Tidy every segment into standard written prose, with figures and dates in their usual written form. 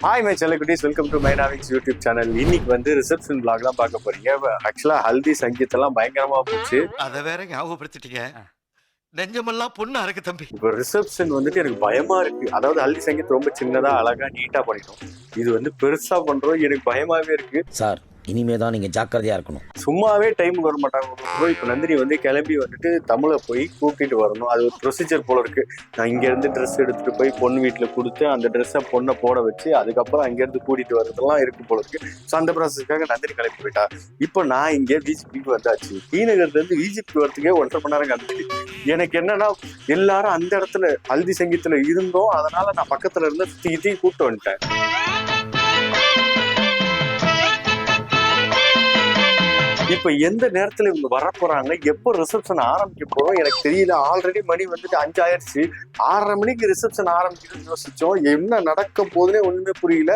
Hi my செல்லகுட்டீஸ், welcome to மைனாவிக்ஸ் YouTube channel. இன்னைக்கு வந்து ரிசப்ஷன் vlogலாம் பார்க்க போறீங்க. ஆக்சுவலா ஹல்தி சங்கீத் எல்லாம் பயங்கரமா போச்சு. அதை வேற ஞாபகப்படுத்திட்டீங்க. நெஞ்சமெல்லாம் பொண்ணு அறக்கு தம்பி. இப்போ ரிசப்ஷன் வந்துட்டு எனக்கு பயமா இருக்கு. அதாவது ஹல்தி சங்கீத் ரொம்ப சின்னதா அழகா நீட்டா பண்ணிட்டோம். இது வந்து பெருசா பண்றோம், எனக்கு பயமாவே இருக்கு சார். இனிமே தான் நீங்க ஜாக்கிரதையா இருக்கணும். சும்மாவே டைமுக்கு வர மாட்டாங்க. இப்போ நந்தினி வந்து கிளம்பி வந்துட்டு தமிழை போய் கூட்டிட்டு வரணும். அது ஒரு ப்ரொசீஜர் போல இருக்கு. நான் இங்க இருந்து ட்ரெஸ் எடுத்துட்டு போய் பொண்ணு வீட்டுல கொடுத்து அந்த ட்ரெஸ்ஸை பொண்ணை போட வச்சு அதுக்கப்புறம் அங்க இருந்து கூட்டிட்டு வர்றதெல்லாம் இருக்கு போல இருக்கு. ஸோ அந்த ப்ராசஸ்க்காக நந்தினி கிளம்பி போயிட்டா. இப்போ நான் இங்கே விஜிபிக்கு வந்தாச்சு. டி நகர்ல இருந்து விஜிபி வரதுக்கே 1.5 மணி நேரம் காமிச்சு. எனக்கு என்னன்னா எல்லாரும் அந்த இடத்துல ஹல்தி சங்கீத்துல இருந்தோம், அதனால நான் பக்கத்துல இருந்து சுத்தி கூப்பிட்டு வந்துட்டேன். இப்ப எந்த நேரத்துல இவங்க வர போறாங்க, எப்போ ரிசப்ஷன் ஆரம்பிக்க போறோம் எனக்கு தெரியல. ஆல்ரெடி மணி வந்துட்டு 5 ஆயிடுச்சு. 6:30 மணிக்கு ரிசப்ஷன் ஆரம்பிக்கணும்னு யோசிச்சோம். என்ன நடக்க போதுன்னே ஒண்ணுமே புரியல.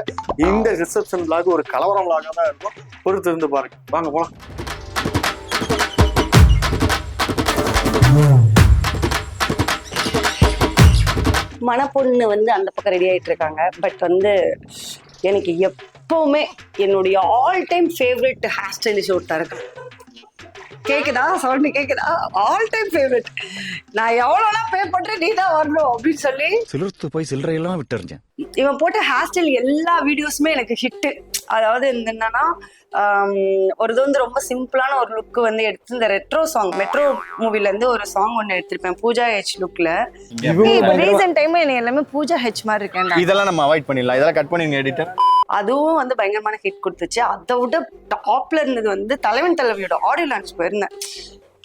இந்த ரிசப்ஷன் vlog ஒரு கலவரம் vlog தான் இருக்கும். பொறுத்து இருந்து பாருங்க. வாங்க போலாம். மணப்பொண்ணு வந்து அந்த பக்கம் ரெடி ஆயிட்டு இருக்காங்க. பட் வந்து எனக்கு எப்பவுமே என்னுடைய all time favourite hair stylish ஒருத்தர் இருக்கு. கேக்குதா சவுண்ட்? கேக்குதா? All time favourite. நான் எவ்வளோலாம் பே பண்றேன், நீ தான் வரணும் அப்படின்னு சொல்லி சிலிர்த்து போய் சில்லறையெல்லாம் விட்டுருந்தேன். இவன் போட்ட ஹேர் ஸ்டைல் எல்லா வீடியோஸுமே எனக்கு ஹிட்டு. அதாவது என்னன்னா ஒரு இது வந்து ரொம்ப சிம்பிளான ஒரு லுக் வந்து எடுத்து இந்த ரெட்ரோ சாங் மெட்ரோ மூவில இருந்து ஒரு சாங் ஒன்று எடுத்திருப்பேன் பூஜா ஹெச் லுக்ல. ரீசன்ட் டைம் என்ன எல்லாமே பூஜா ஹெச் மாதிரி இருக்கேன். இதெல்லாம் நம்ம அவாய்ட் பண்ணிடலாம். இதெல்லாம் கட் பண்ணி எடிட்டர். அதுவும் வந்து பயங்கரமான ஹிட் கொடுத்துச்சு. அதை விட டாப்ல இருந்தது வந்து தலைவன் தலைவியோட ஆடியோ லான்ச் போயிருந்தேன்.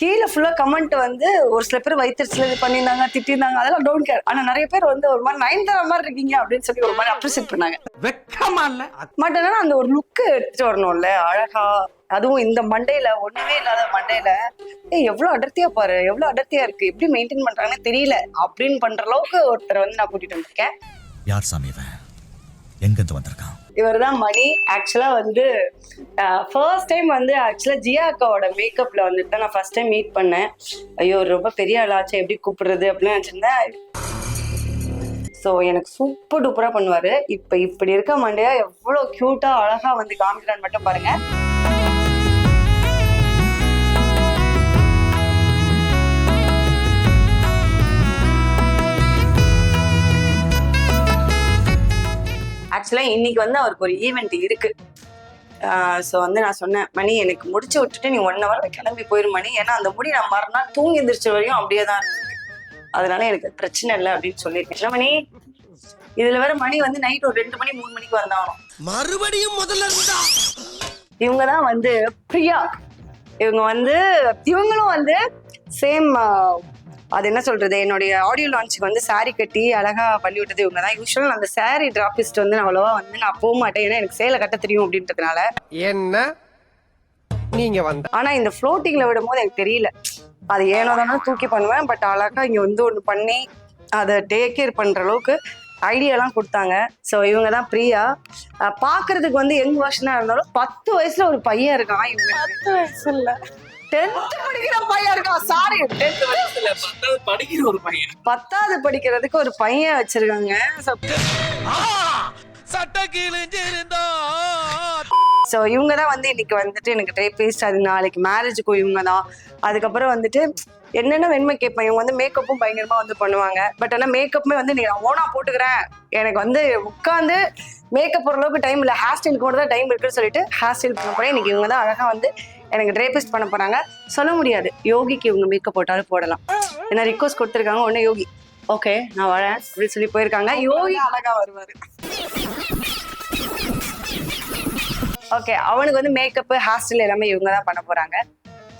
கீழே ஃபுல்லா கமெண்ட் வந்து ஒரு சில பேர் வயிற்றுல இது பண்ணியிருந்தாங்க, திட்டிருந்தாங்க. அதெல்லாம் டோன்ட் கேர். ஆனா நிறைய பேர் வந்து ஒரு மாதிரி 9 மாதிரி இருக்கீங்க அப்படின்னு சொல்லி ஒரு மாதிரி அப்ரிசியேட் பண்ணாங்க. வெக்கமா இல்ல? பட் ஆனா அந்த ஒரு லுக்கு எடுத்துட்டு வரணும்ல அழகா. அதுவும் இந்த மண்டையில ஒண்ணுமே இல்லாத மண்டையில எவ்வளவு அடர்த்தியா பாரு, எவ்வளவு அடர்த்தியா இருக்கு, எப்படி மெயின்டைன் பண்றாங்கன்னு தெரியல அப்படின்னு பண்ற அளவுக்கு ஒருத்தரை வந்து நான் கூட்டிட்டு வந்திருக்கேன். யார் சாமி இவன்? எங்கிருந்து வந்திருக்கான்? இவர் தான் மணி. ஆக்சுவலா வந்து ஃபர்ஸ்ட் டைம் வந்து ஆக்சுவலா ஜியா அக்காவோட மேக்கப்ல வந்துட்டு தான் நான் ஃபர்ஸ்ட் டைம் மீட் பண்ணேன். ஐயோ ரொம்ப பெரிய ஆளாச்சு, எப்படி கூப்பிடுறது அப்படின்னு நினைச்சிருந்தேன். ஸோ எனக்கு சூப்பர் டூப்பரா பண்ணுவாரு. இப்ப இப்படி இருக்க மண்டையா எவ்வளவு கியூட்டா அழகா வந்து காமிக்கிறான்னு மட்டும் பாருங்க. ஆக்சுவலா இன்னைக்கு வந்து அவருக்கு ஒரு ஈவெண்ட் இருக்கு. ஸோ வந்து நான் சொன்னேன், மணி எனக்கு முடிச்சு விட்டுட்டு நீ 1 hour கிளம்பி போயிரு மணி. ஏன்னா அந்த முடி நான் மறுநாள் தூங்கி எந்திரிச்ச வரையும் அப்படியே தான் இருக்கு. அதனால எனக்கு பிரச்சனை இல்லை அப்படின்னு சொல்லியிருக்கேன். மணி இதுல வேற மணி வந்து நைட் ஒரு 2 மணி 3 மணிக்கு வந்தாலும் மறுபடியும் முதல்ல இருந்தா. இவங்க தான் வந்து பிரியா. இவங்களும் வந்து சேம் அது என்ன சொல்றது, என்னுடைய ஆடியோ லான்ச்சுக்கு வந்து சாரி கட்டி அழகா பண்ணி விட்டது இவங்க தான். யூஸ்வலா அந்த சாரி டிராபிஸ்ட் வந்து நான் அவ்வளவா வந்து நான் போக மாட்டேன், ஏன்னா எனக்கு சேலை கட்ட தெரியும் அப்படின்றதுனால. என்ன நீங்க வந்த ஆனா இந்த ஃப்ளோட்டிங்ல விடும் போது எனக்கு தெரியல, அது ஏனோ தானே தூக்கி பண்ணுவேன். பட் அழகா இங்க வந்து ஒண்ணு பண்ணி அதை டேக் கேர் பண்ற அளவுக்கு ஐடியாலாம் கொடுத்தாங்க. ஸோ இவங்க தான் பிரியா. பாக்குறதுக்கு வந்து யங் வருஷனா இருந்தாலும் 10 வயசுல ஒரு பையன் இருக்கான். இவங்க 10 வயசு இல்ல 10th படிக்கிற பையன் இருக்கான். சாரி 10th வயசுல 10th படிக்கிற ஒரு பையன், 10th படிக்கிறதுக்கு ஒரு பையன் வச்சிருக்காங்க. சட்ட கிழிஞ்சிருந்தா. ஸோ இவங்க தான் வந்து இன்னைக்கு வந்துட்டு எனக்கு ட்ரேபிஸ்ட். அது நாளைக்கு மேரேஜுக்கும் இவங்க தான். அதுக்கப்புறம் வந்துட்டு என்னென்ன வேணுமே கேட்பேன். இவங்க வந்து மேக்கப்பும் பயங்கரமா வந்து பண்ணுவாங்க. பட் ஆனால் மேக்கப்புமே வந்து நீங்க நான் ஓனா போட்டுக்கிறேன், எனக்கு வந்து உட்காந்து மேக்கப் போடுற அளவுக்கு டைம் இல்லை, ஹேர் ஸ்டைலுக்கு கூட தான் டைம் இருக்குன்னு சொல்லிட்டு ஹேர் ஸ்டைல் பண்ண போறேன். இன்னைக்கு இவங்க தான் அழகா வந்து எனக்கு ட்ரேபிஸ்ட் பண்ண போறாங்க. சொல்ல முடியாது யோகிக்கு இவங்க மேக்கப் போட்டாலும் போடலாம். ஏன்னா ரிக்வஸ்ட் கொடுத்துருக்காங்க. உடனே யோகி ஓகே நான் வரேன் அப்படின்னு சொல்லி போயிருக்காங்க. யோகி அழகா வருவாரு. ஓகே அவனுக்கு வந்து மேக்கப் ஹேர் ஸ்டைல் எல்லாமே இவங்க தான் பண்ண போறாங்க.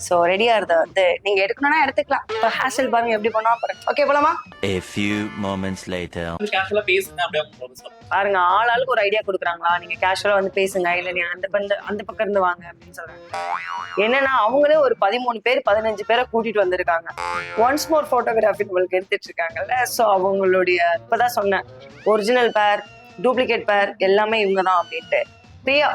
ஸோ ரெடியா இருந்த வந்து நீங்க எடுக்கணும்னா எடுத்துக்கலாம். இப்போ ஹேர் ஸ்டைல் பாருங்க எப்படி பண்ணுவா பாருங்க. ஓகே போலாமா? A few moments later. கேஷுவலா பேசுங்க அப்படியே பாருங்க, ஆளுக்கு ஒரு ஐடியா கொடுக்குறாங்களா, நீங்க கேஷுவலா வந்து பேசுங்க, இல்ல நீ அந்த பக்கம் இருந்து வாங்க அப்படின்னு சொல்றாங்க. என்னன்னா அவங்களே ஒரு 13 பேர் 15 பேரை கூட்டிட்டு வந்திருக்காங்க. ஒன்ஸ் மோர் போட்டோகிராஃபி நம்மளுக்கு எடுத்துட்டு இருக்காங்கல்ல. ஸோ அவங்களுடைய இப்பதான் சொன்னேன் ஒரிஜினல் பேர் டூப்ளிகேட் பேர் எல்லாமே இவங்க தான் அப்படின்ட்டு. பிரியா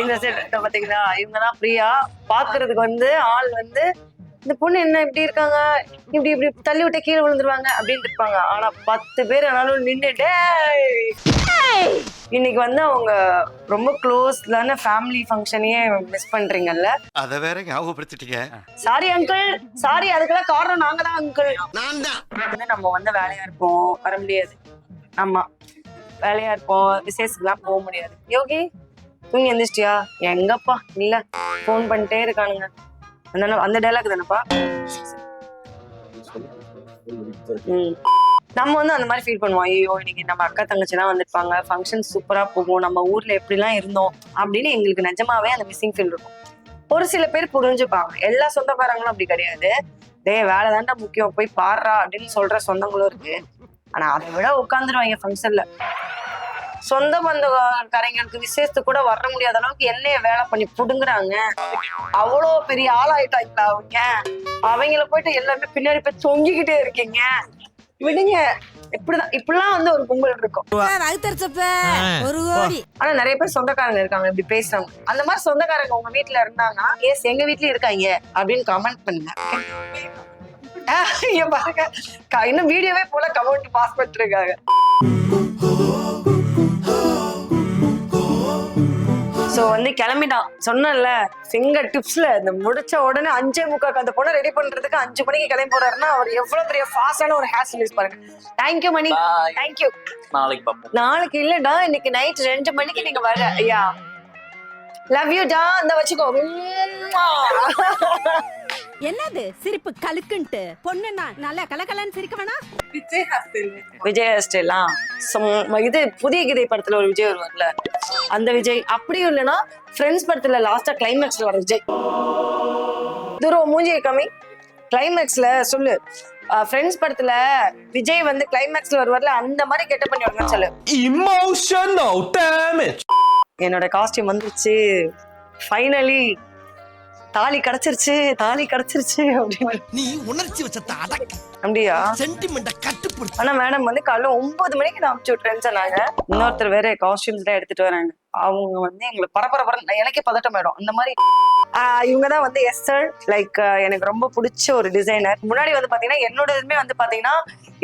இந்த செட் பாத்தீங்களா, இவங்கதான் பிரியா. பாக்குறதுக்கு வந்து ஆள் வந்து இந்த பொண்ணு என்ன இப்படி இருக்காங்க, இப்படி இப்படி தள்ளி விட்ட கீழே விழுந்துருவாங்க அப்படின்னு இருப்பாங்க. ஆனா 10 பேர் ஆனாலும் நின்னுட்டு இன்னைக்கு வந்து அவங்க ரொம்ப க்ளோஸ்லான ஃபேமிலி ஃபங்க்ஷனையே மிஸ் பண்றீங்கல்ல. அத வேற ஞாபகப்படுத்திட்டீங்க. சாரி அங்கிள், சாரி, அதுக்கெல்லாம் காரணம் நாங்க தான் அங்கிள். வந்து நம்ம வந்து வேலையா இருப்போம், வர முடியாது. ஆமா, வேலையா இருப்போம், விசேஷத்துக்குலாம் போக முடியாது. யோகி தூங்கி எந்திரிச்சிட்டியா? எங்கப்பா இல்ல, ஃபோன் பண்ணிட்டே இருக்கானுங்க. அந்த டைலாக் தானப்பா. நம்ம வந்து அந்த மாதிரி ஃபீல் பண்ணுவோம், ஐயோ இன்னைக்கு நம்ம அக்கா தங்கச்சிலாம் வந்திருப்பாங்க, ஃபங்க்ஷன் சூப்பரா போகும், நம்ம ஊர்ல எப்படிலாம் இருந்தோம் அப்படின்னு எங்களுக்கு நிஜமாவே அந்த மிஸ்ஸிங் ஃபீல் இருக்கும். ஒரு சில பேர் புரிஞ்சுப்பாங்க, எல்லா சொந்தக்காரங்களும் அப்படி கிடையாது. வேலை தாண்டா முக்கியம், போய் பாடுறா அப்படின்னு சொல்ற சொந்தங்களும் இருக்கு. ஆனா அதை விட உட்காந்துருவாங்க ஃபங்க்ஷன்ல. சொந்த பந்தக்காரங்களுக்கு விசேஷத்துக்கு கூட வர முடியாத அளவுக்கு என்னைய வேலை பண்ணி புடுங்குறாங்க. அவ்வளோ பெரிய ஆளாயிட்டாங்களா அவங்கள போயிட்டு எல்லாருமே பின்னாடி போய் தொங்கிக்கிட்டே இருக்கீங்க. விடுங்க, இப்படிலாம் வந்து ஒரு கும்பல் இருக்கும். ஆனா நிறைய பேர் சொந்தக்காரங்க இருக்காங்க இப்படி பேசுறாங்க. அந்த மாதிரி சொந்தக்காரங்க உங்க வீட்டுல இருந்தாங்கன்னா எஸ் எங்க வீட்லயும் இருக்காங்க அப்படின்னு கமெண்ட் பண்ணுங்க. பாருங்க, இன்னும் வீடியோவே போல கமெண்ட் பாஸ் பண்ணிட்டு இருக்காங்க. சோ வந்து கிளம்பிட்டான், சொன்னல ஃபிங்கர் டிப்ஸ்ல இந்த முடிச்ச உடனே 5:45 அந்த பொண்ணை ரெடி பண்றதுக்கு 5 மணிக்கு கிளம்பி போறாருன்னா அவர் எவ்வளவு பெரிய ஃபாஸ்டான ஒரு ஹேர் ஸ்டைலிஸ்ட் பாருங்க. தேங்க்யூ மணி, தேங்க்யூ. நாளைக்கு பாப்போம். நாளைக்கு இல்லடா, இன்னைக்கு நைட் 2 மணிக்கு நீங்க வர. ஐயா லவ் யூ டா, அந்த வச்சுக்கோ. என்னது சிரிப்பு கலுக்குன்ட்டு? பொண்ணுன்னா நல்லா கலகலன்னு சிரிக்க வேணா. விஜய் ஹேர் ஸ்டைலாம் இது புதிய கீதை படத்துல ஒரு விஜய் வருவார்ல, அந்த விஜய். அப்படியும் இல்லைன்னா ஃப்ரெண்ட்ஸ் படத்துல லாஸ்டா கிளைமேக்ஸ்ல வர விஜய். தூரம் மூஞ்சி கம்மி, கிளைமேக்ஸ்ல சொல்லு. ஃப்ரெண்ட்ஸ் படத்துல விஜய் வந்து கிளைமேக்ஸ்ல வருவார்ல, அந்த மாதிரி கெட்ட பண்ணி வருங்கன்னு சொல்லு. Emotional damage. என்னோட காஸ்டியூம் வந்துருச்சு ஃபைனலி, தாலி கிடைச்சிருச்சு அப்படின்னு. நீ உணர்ச்சி வச்சத அடக்கு. அப்படியா? சென்டிமெண்ட்ட கட்டுப்படுத்து. ஆனா மேடம் வந்து காலைல 9 மணிக்கு நான் அனுப்பிச்சு விட்டுறேன்னு சொன்னாங்க. இன்னொருத்தர் வேற காஸ்டியூம்ஸ் தான் எடுத்துட்டு வராங்க. அவங்க வந்து எங்களுக்கு பரபரப்பு, எனக்கே பதட்டம் ஆயிடும் அந்த மாதிரி. இவங்கதான் வந்து எஸ்தர். லைக் எனக்கு ரொம்ப பிடிச்ச ஒரு டிசைனர். முன்னாடி வந்து பாத்தீங்கன்னா என்னோட இதுமே வந்து பாத்தீங்கன்னா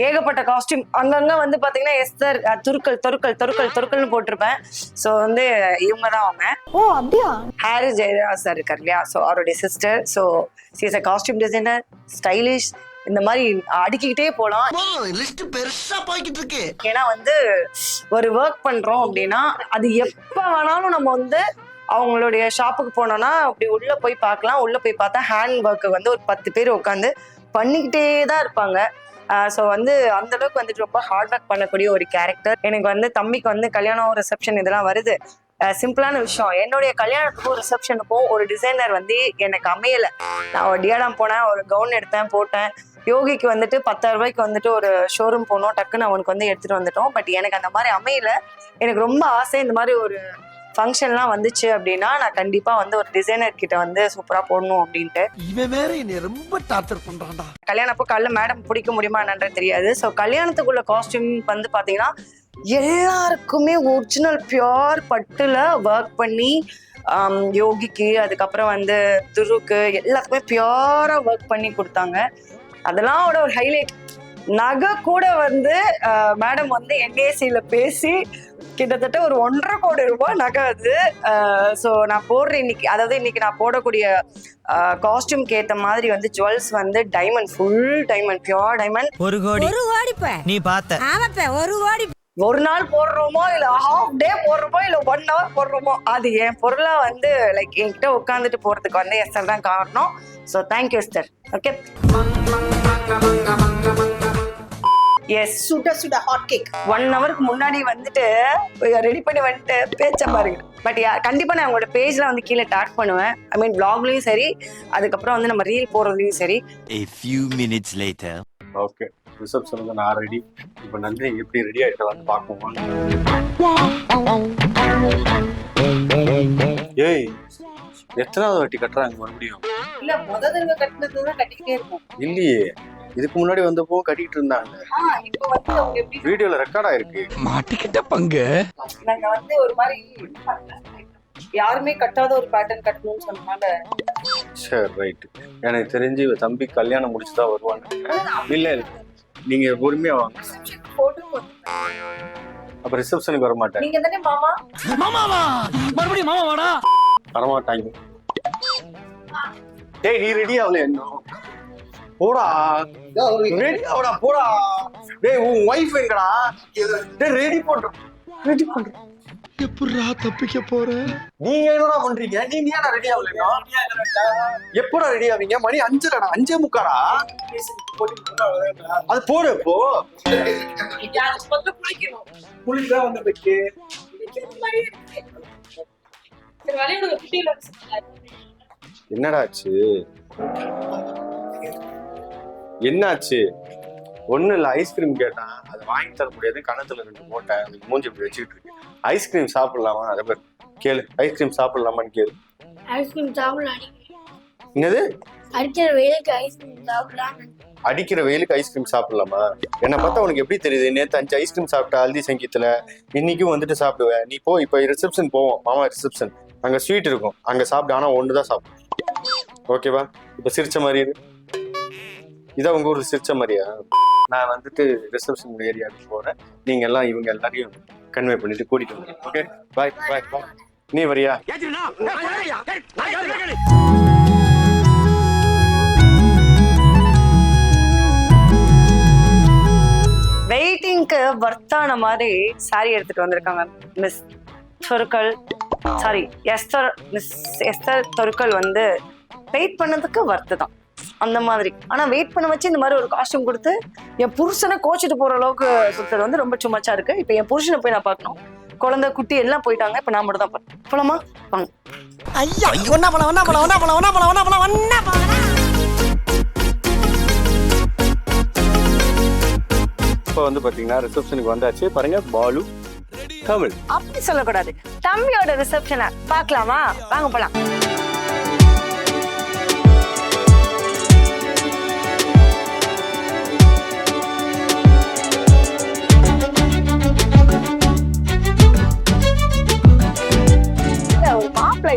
ஏகப்பட்ட காஸ்டியூம் அங்கங்க வந்து பாத்தீங்கன்னா எஸ்தர் தொருக்கல்னு போட்டிருப்பேன். சோ வந்து இவங்கதான் அவங்க. ஓ அப்படியா? ஹாரி ஜெயராஜ் சார் இருக்கார் இல்லையா, ஸோ அவருடைய sister. So she is a costume designer, stylish. இந்த மாதிரி அடுக்கிக்கிட்டே போலாம். லிஸ்ட் பெருசா போய்கிட்டு இருக்கு. ஏன்னா வந்து ஒரு ஒர்க் பண்றோம் அப்படின்னா அது எப்ப வேணாலும் நம்ம வந்து அவங்களுடைய ஷாப்புக்கு போனோம்னா அப்படி உள்ள போய் பார்க்கலாம். உள்ள போய் பார்த்தா ஹேண்ட் ஒர்க்கு வந்து ஒரு 10 பேர் உட்காந்து பண்ணிக்கிட்டே தான் இருப்பாங்க. ஸோ வந்து அந்த அளவுக்கு வந்துட்டு ரொம்ப ஹார்ட் ஒர்க் பண்ணக்கூடிய ஒரு கேரக்டர். எனக்கு வந்து தம்பிக்கு வந்து கல்யாணம், ரிசப்ஷன் இதெல்லாம் வருது. சிம்பிளான விஷயம், என்னுடைய கல்யாணத்துக்கும் ரிசப்ஷனுக்கும் ஒரு டிசைனர் வந்து எனக்கு அமையலை. நான் ஒரு டியாடாம் போனேன், ஒரு கவுன் எடுத்தேன், போட்டேன். யோகிக்கு வந்துட்டு 10,000 ரூபாய்க்கு வந்துட்டு ஒரு ஷோரூம் போனோம், டக்குன்னு அவனுக்கு வந்து எடுத்துட்டு வந்துட்டோம். பட் எனக்கு அந்த மாதிரி அமையல. எனக்கு ரொம்ப ஆசை, இந்த மாதிரி ஒரு ஃபங்க்ஷன்லாம் வந்துச்சு அப்படின்னா நான் கண்டிப்பா வந்து ஒரு டிசைனர் கிட்ட வந்து சூப்பரா போடணும் அப்படின்ட்டு. இவன் வேற என்னை ரொம்ப டார்ச்சர் பண்றான்டா. கல்யாணப்போ காலைல மேடம் பிடிக்க முடியுமா என்னன்றது தெரியாது. ஸோ கல்யாணத்துக்குள்ள காஸ்டியூம் வந்து பாத்தீங்கன்னா எல்லாருக்குமே ஒரிஜினல் பியோர் பட்டுல ஒர்க் பண்ணி, யோகிக்கு அதுக்கப்புறம் வந்து துருக்கு எல்லாத்துக்குமே பியோரா ஒர்க் பண்ணி கொடுத்தாங்க. அதெல்லாம் ஒரு ஹைலைட். நகை கூட வந்து மேடம் வந்து என்ஏசியில பேசி கிட்டத்தட்ட ஒரு 1.5 கோடி ரூபாய் நகை அது. ஸோ நான் போடுறேன் இன்னைக்கு, அதாவது இன்னைக்கு நான் போடக்கூடிய காஸ்டியூம்க்கு ஏற்ற மாதிரி வந்து ஜுவல்ஸ் வந்து diamond, full diamond, pure diamond. 1 கோடி நீ பார்த்த? ஆமாப்பா, 1 கோடி. ஒரு நாள் போடுறோமோ இல்ல ஹாஃப் டே போடுறோமோ இல்ல 1 hour போடுறோமோ, அது என் பொருளா வந்து லைக் என்கிட்ட உட்காந்துட்டு போறதுக்கு வந்து எஸ்தர் தான் காரணம். So thank you Esther. Okay, yes. சுட ஹாட் கேக் 1 ஹவருக்கு முன்னாடி வந்துட்டு ரெடி பண்ணி வந்துட்டு பேச்ச பாருங்க. பட் கண்டிப்பா நான் உங்களோட பேஜ்ல வந்து கீழே டாக் பண்ணுவேன். ஐ மீன் vlogலயும் சரி, அதுக்கப்புறம் வந்து நம்ம ரீல் போடுறதுலயும் சரி. A few minutes later. Okay, ரிசப்ஷனுக்கு நான் ரெடி. இப்போ நன்றி எப்படி ரெடி ஆயிட்டலான்னு பார்ப்போம். ஏய், எத்தனாவது வாட்டி கட்டுறாங்க மறுபடியும்? இல்ல முதல் தடவை கட்டினதுதான் கட்டிக்கிட்டே இருக்கும். இல்லையே, இதுக்கு முன்னாடி வந்தப்போ கட்டிட்டு இருந்தாங்க. இப்போ வந்து அவங்க எப்படி வீடியோல ரெக்கார்ட் ஆயிருக்கு. மாட்டிக்கிட்ட பங்கு. நாங்க வந்து ஒரு மாதிரி யாருமே கட்டாத ஒரு பேட்டர்ன் கட்டணும்னு சொன்னால. சரி, ரைட். எனக்கு தெரிஞ்சு தம்பி கல்யாணம் முடிச்சுதான் வருவாங்க. இல்ல நீங்க பொறுமையா வாங்க. அப்ப ரிசப்ஷனுக்கு வர மாட்டேன். நீங்க தானே மாமா. மாமாவா மறுபடியும் மாமாவாடா? வரமாட்டாங்க. டேய் நீ ரெடி ஆகல இன்னும். போடா ரெடி ஆவடா போடா. டேய் உன் வைஃப் எங்கடா? டேய் ரெடி பண்ற. எப்படா தப்பிக்க போற? நீங்க என்னடா பண்றீங்க? நீங்க ஏன்டா ரெடி ஆகலையா? எப்படா ரெடி ஆவீங்க? மணி 5:30டா, 5:45. அது போடு இப்போ. புளிதான் வந்து வைக்க. என்னடா ஆச்சு? என்னாச்சு? ஒன்னும் இல்ல, ஐஸ்கிரீம் கேட்டான், அதை வாங்கி தர முடியாது, கணத்துல 2 போட்டேன், மூஞ்சி இப்படி வச்சுக்கிட்டு இருக்கு. ஐஸ்கிரீம் சாப்பிடலாமா? அதை பேர் கேளு, ஐஸ்கிரீம் சாப்பிடலாமான்னு கேளு. ஐஸ்கிரீம் சாப்பிடலாம். என்னது? அடிக்கிற வெயிலுக்கு ஐஸ்கிரீம் சாப்பிடலாம். அடிக்கிற வெயிலுக்கு ஐஸ்கிரீம் சாப்பிடலாமா? என்னை பார்த்தா உனக்கு எப்படி தெரியுது? நேற்று 5 ஐஸ்கிரீம் சாப்பிட்டா ஹல்தி சங்கீத்துல, இன்னைக்கும் வந்துட்டு சாப்பிடுவேன். நீ போ, இப்போ ரிசப்ஷன் போவோம், மாமா ரிசப்ஷன், அங்க ஸ்வீட் இருக்கும், அங்க சாப்பிடு. ஆனா 1 தான் சாப்பிடும், ஓகேவா? இப்ப சிரிச்ச மாதிரி இருக்கு. இதான் உங்க ஊர்ல சிரிச்ச மாதிரியா? நான் வந்துட்டு ரிசப்ஷன் ஏரியாவுக்கு போறேன். நீங்க எல்லாம் இவங்க எல்லாரையும் கன்வே பண்ணிட்டு கூட்டிட்டு வந்து. ஓகே, பாய் பாய் பாய். நீ வரியா? வெயிட்டிங்க்கு வர்த்தான மாதிரி சாரி எடுத்துட்டு வந்திருக்காங்க மிஸ் தொருக்கள். சாரி மிஸ் எஸ்தர் தொருக்கள் வந்து வெயிட் பண்ணதுக்கு வர்த்து தான் அந்த மாதிரி. ஆனா வெயிட் பண்ண வச்சு இந்த மாதிரி ஒரு காஸ்டியூம் கொடுத்து என் புருஷனை கோச்சிட்டு போற அளவுக்கு சுத்தது வந்து ரொம்ப சும்மாச்சா இருக்கு. இப்ப என் புருஷனை போய் நான் பார்க்கணும். குழந்தை குட்டி எல்லாம் போயிட்டாங்க. இப்ப நான் மட்டும் தான் பார்க்கணும். போலாமா? வாங்க. ஐயா ஒண்ணா போலாம். இப்போ வந்து பாத்தீங்கன்னா ரிசப்ஷனுக்கு வந்தாச்சு. பாருங்க, பாலு தமிழ். அப்படி சொல்லக்கூடாது. தம்பியோட ரிசப்ஷனை பார்க்கலாமா? வாங்க போலாம்.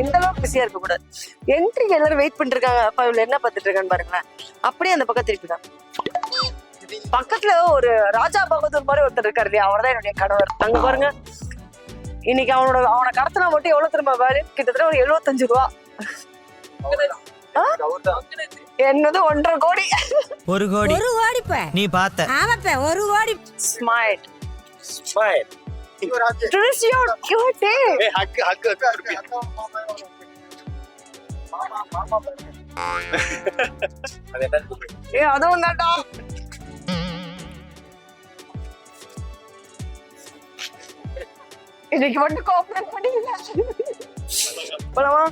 இந்த அளவுக்கு பிஸியா இருக்க கூடாது. என்ட்ரிக்கு எல்லாரும் வெயிட் பண்ணிட்டு இருக்காங்க. அப்ப இவள என்ன பார்த்துட்டு இருக்கான்னு பாருங்களேன். அப்படியே அந்த பக்கம் திருப்பிதான். பக்கத்துல ஒரு ராஜா பகதூர் மாதிரி ஒருத்தர் இருக்காரு இல்லையா, அவர்தான் என்னுடைய கணவர். அங்க பாருங்க, இன்னைக்கு அவனை கடத்தினா மட்டும் எவ்வளவு திரும்ப வேலை? கிட்டத்தட்ட ஒரு 75 ரூபா. என்னது 1.5 கோடி? 1 கோடி. 1 கோடி நீ பார்த்த? ஆமாப்ப 1 கோடி. Smile smile. அதுவும் தான்டா. இன்னைக்கு மட்டும் கோஆபரேட் பண்ணிக்கல. போலாமா?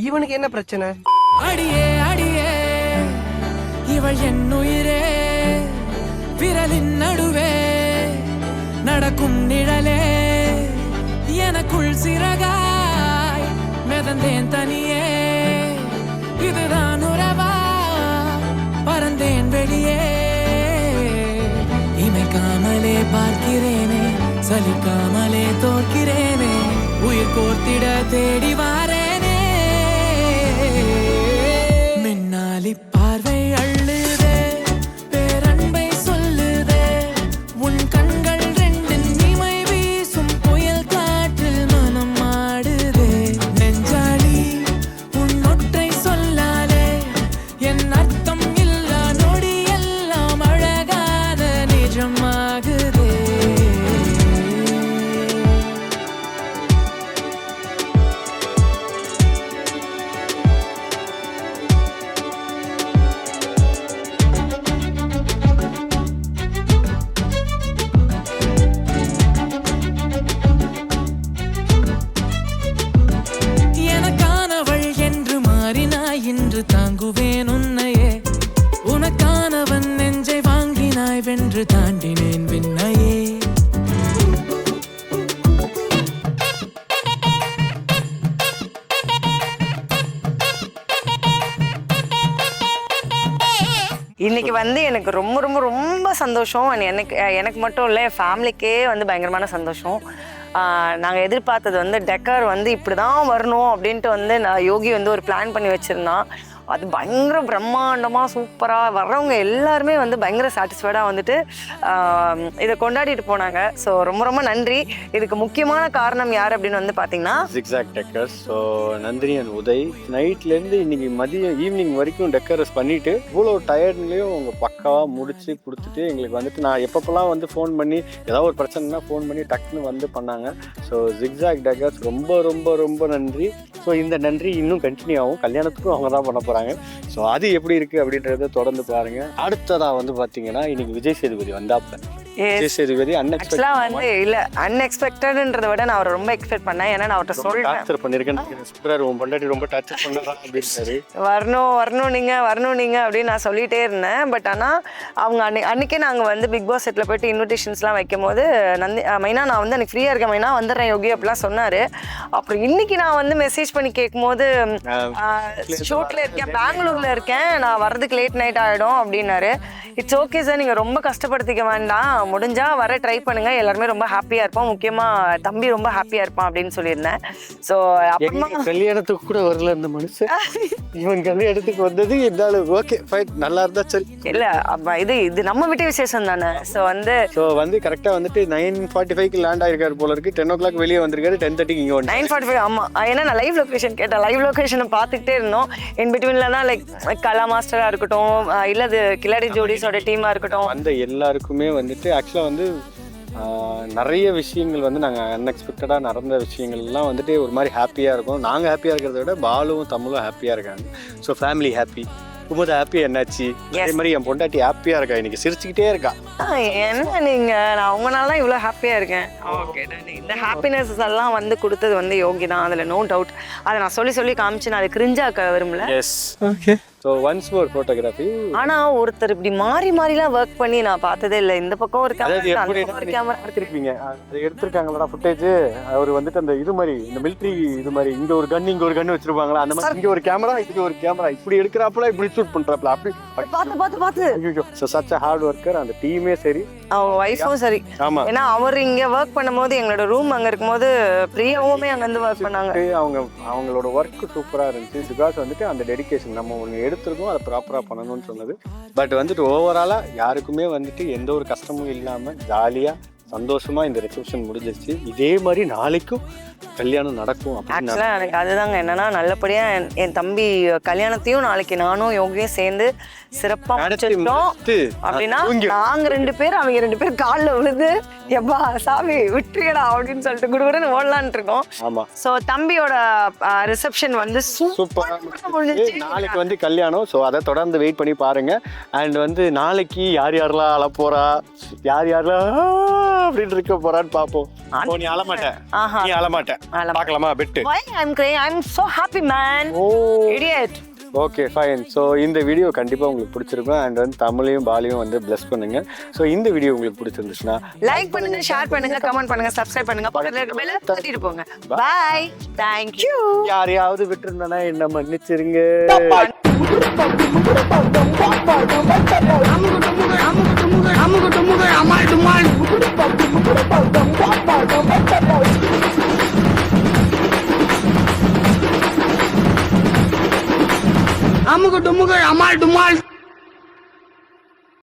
இவனுக்கு என்ன பிரச்சனை? அடியே அடியே இவள் என்னுயிரே, விரலின் நடுவே நடக்கும் நிழலே, எனக்குள் சிறகாய் மிதந்தேன் தனியே, இதுதான் உறவா பறந்தேன் வெளியே, இமைக்காமலே பார்க்கிறேனே, சலிக்காமலே தோற்கிறேனே, உயிர் கோர்த்திட தேடி வாரேனே, மின்னாலி பார்வை அள்ளுதே, பேரன்பை சொல்லுதே, உன் கண்கள் 2 இமை வீசும் புயல் காற்றில் மனம் ஆடுதே, நெஞ்சாடி உன் ஒற்றை சொல்லாலே என் அர்த்தம் இல்லா நொடி எல்லாம் அழகாத நிஜமாகுதே. என்று தாண்டினேன் விண்ணையே. இன்னைக்கு வந்து எனக்கு ரொம்ப ரொம்ப ரொம்ப சந்தோஷம். எனக்கு மட்டும் இல்லை, என் ஃபேமிலிக்கே வந்து பயங்கரமான சந்தோஷம். நாங்கள் எதிர்பார்த்தது வந்து டெக்கர் வந்து இப்படி தான் வரணும் அப்படின்ட்டு வந்து நான் யோகி வந்து ஒரு பிளான் பண்ணி வச்சுருந்தான். அது பயங்கர பிரம்மாண்டமாக சூப்பராக வர்றவங்க எல்லாருமே வந்து பயங்கர சாட்டிஸ்ஃபைடாக வந்துட்டு இதை கொண்டாடிட்டு போனாங்க. ஸோ ரொம்ப ரொம்ப நன்றி. இதுக்கு முக்கியமான காரணம் யார் அப்படின்னு வந்து பார்த்தீங்கன்னா Zigzag Deckers. So Nandini and Uday நைட்லேருந்து இன்னைக்கு மதியம் ஈவினிங் வரைக்கும் டெக்கர்ஸ் பண்ணிட்டு இவ்வளோ டயர்ட்லேயும் அவங்க பக்காவாக முடிச்சு கொடுத்துட்டு எங்களுக்கு வந்துட்டு நான் எப்பப்பெல்லாம் வந்து ஃபோன் பண்ணி ஏதாவது ஒரு பிரச்சனைனா ஃபோன் பண்ணி டக்குன்னு வந்து பண்ணாங்க. ஸோ ஜிக்ஸாக் டெக்கர்ஸ் ரொம்ப ரொம்ப ரொம்ப நன்றி. ஸோ இந்த நன்றி இன்னும் கண்டினியூ ஆகும். கல்யாணத்துக்கும் அவங்க தான் பண்ண போகிறாங்க. ஸோ அது எப்படி இருக்குது அப்படின்றத தொடர்ந்து பாருங்கள். அடுத்ததாக வந்து பார்த்தீங்கன்னா இன்னைக்கு விஜய் சேதுபதி வந்தாப்ப. விஜய் சேதுபதி ஆக்சுவலாக வந்து இல்லை, அன்எக்ஸ்பெக்டட்ன்றதை விட நான் அவரை ரொம்ப எக்ஸ்பெக்ட் பண்ணேன். ஏன்னா நான் அவர்கிட்ட சொல்கிறேன் டார்ச்சர் பண்ணியிருக்கேன், உன் பொண்டாட்டி ரொம்ப டார்ச்சர் பண்ணலாம் அப்படின்றாரு. வரணும் நீங்கள் அப்படின்னு நான் சொல்லிகிட்டே இருந்தேன். பட் ஆனால் அவங்க அன்றைக்கே நாங்கள் வந்து பிக் பாஸ் செட்டில் போய்ட்டு இன்விடேஷன்ஸ்லாம் வைக்கும் போது மைனா நான் வந்து எனக்கு ஃப்ரீயாக இருக்கேன் மைனா வந்துடுறேன் யோகி அப்படிலாம் சொன்னார். அப்புறம் இன்னைக்கு நான் வந்து மெசேஜ் பண்ணி கேட்கும்போது ஷூட்டில் இருக்கேன், பெங்களூரில் இருக்கேன், நான் வர்றதுக்கு லேட் நைட் ஆகிடும் அப்படின்னாரு. இட்ஸ் ஓகே சார், நீங்கள் ரொம்ப கஷ்டப்படுத்திக்க வேண்டாம், முடிஞ்சா வர ட்ரை பண்ணுங்க, எல்லாருமே ரொம்ப ஹாப்பியாக இருப்போம், முக்கியமாக தம்பி ரொம்ப ஹாப்பியாக இருப்பான் அப்படின்னு சொல்லியிருந்தேன். ஸோ அப்புறமா கல்யாணத்துக்கு கூட வரல இந்த மனுஷன், இவன் கல்யாணத்துக்கு வந்தது என்னால ஓகே ஃபைன் நல்லா இருந்தா சரி. இல்லை இது நம்ம வீட்டு விசேஷம் தானே. ஸோ வந்து கரெக்டாக வந்துட்டு 9:45 லேண்ட் ஆயிருக்காரு போல இருக்கு. 10 o'clock வெளியே வந்திருக்காரு, 10:30 இங்கே வந்து 9:45. ஆமாம், ஏன்னா நான் லைவ் லொக்கேஷன் கேட்டேன். லைவ் லொக்கேஷனை பார்த்துக்கிட்டே இருந்தோம். இன் பிட்வீனில் தான் லைக் கலா மாஸ்டராக இருக்கட்டும், இல்லை அது கில்லாடி ஜோடிஸோட டீமாக இருக்கட்டும், அந்த எல்லாருக்குமே வந்துட்டு ஆக்சுவலாக வந்து நிறைய விஷயங்கள் வந்து நாங்கள் அன்எக்ஸ்பெக்டடாக நடந்த விஷயங்கள்லாம் வந்துட்டு ஒரு மாதிரி ஹாப்பியாக இருக்கும். நாங்கள் ஹாப்பியாக இருக்கிறத விட பாலுவும் தமிழும் ஹாப்பியாக இருக்காங்க. So family happy. குமுத ஹாப்பி என்னாச்சு? அதே மாதிரி என் பொண்டாட்டி ஹாப்பியாக இருக்கா, இன்னைக்கு சிரிச்சுக்கிட்டே இருக்கா. என்ன நீங்கள் நான் அவங்களால தான் இவ்வளோ ஹாப்பியாக இருக்கேன். ஓகே, இந்த ஹாப்பினஸ் எல்லாம் வந்து கொடுத்தது வந்து யோகி தான், அதில் நோ டவுட். அதை நான் சொல்லி காமிச்சு நான் அதை கிரிஞ்சாக்க விரும்பல. Yes, okay. So once more photography. ஆனால் ஒருத்தர் இப்படி மாறிலாம் ஒர்க் பண்ணி நான் பார்த்ததே இல்லை. இந்த பக்கம் ஒரு கேமரா எடுத்திருப்பீங்க, அது எடுத்திருக்காங்களா ஃபுட்டேஜ். அவர் வந்துட்டு அந்த இது மாதிரி இந்த மிலிட்ரி இது மாதிரி இங்கே ஒரு கன் இங்கே ஒரு கன் வச்சிருப்பாங்களா, அந்த மாதிரி இங்கே ஒரு கேமரா இங்கே ஒரு கேமரா இப்படி எடுக்கிறாப்புல இப்படி ஷூட் பண்ணுறாப்புல அப்படி பார்த்து. So such a hard worker. அந்த டீமே சரி, அவங்க ஒய்ஃபும் சரி. ஆமாம், ஏன்னா அவர் இங்கே ஒர்க் பண்ணும்போது எங்களோட ரூம் அங்கே இருக்கும்போது பிரியாவுமே அங்கேருந்து ஒர்க் பண்ணாங்க. அவங்களோட ஒர்க் சூப்பராக இருந்துச்சு. பிகாஸ் வந்துட்டு அந்த டெடிகேஷன் நம்ம ஒன்று எடுத்திருக்கோம், அதை ப்ராப்பராக பண்ணணும்னு சொன்னது. பட் வந்துட்டு ஓவராலாக யாருக்குமே வந்துட்டு எந்த ஒரு கஷ்டமும் இல்லாமல் ஜாலியாக சந்தோஷமாக இந்த ரிசப்ஷன் முடிஞ்சிருச்சு. இதே மாதிரி நாளைக்கும் கல்யாணம் நடக்கும். ஆக்சுவலாக எனக்கு அதுதாங்க என்னன்னா, நல்லபடியாக என் தம்பி கல்யாணத்தையும் நாளைக்கு நானும் யோகியும் சேர்ந்து சிறப்பாக முடிச்சிட்டோம் அப்படின்னா நாங்கள் 2 பேர் அவங்க 2 பேர் காலில் விழுது எப்பா சாமி விட்டுறியடா அப்படின்னு சொல்லிட்டு குடுகுடுன்னு ஓடலான்ட்டு இருக்கோம். ஆமாம். ஸோ தம்பியோட ரிசப்ஷன் வந்து சூப்பராக முடிஞ்சிச்சு. நாளைக்கு வந்து கல்யாணம். ஸோ அதை தொடர்ந்து வெயிட் பண்ணி பாருங்க. அண்ட் வந்து நாளைக்கு யாரெல்லாம் அழப்போறா, யாரெல்லாம் அப்படின்னு இருக்க போறான்னு பார்ப்போம். நீ அழமாட்டேன், நீ அழமாட்டேன், பார்க்கலாமா bet? I'm so happy man. Idiot. Okay fine. So இந்த வீடியோ கண்டிப்பாக உங்களுக்கு பிடிச்சிருக்கும். அண்ட் வந்து தமிழையும் பாலியும் வந்து பிளஸ் பண்ணுங்க. ஸோ இந்த வீடியோ உங்களுக்கு பிடிச்சிருந்துச்சுன்னா லைக் பண்ணுங்க, ஷேர் பண்ணுங்க, கமெண்ட் பண்ணுங்க, சப்ஸ்கிரைப் பண்ணுங்க, பக்கத்துல இருக்க பெல்ல தட்டிட்டு போங்க. Bye, thank you. யாரையாவது விட்டுருந்தா என்ன மன்னிச்சிருங்க. அமுகு டுமுகு அமால் டுமால்.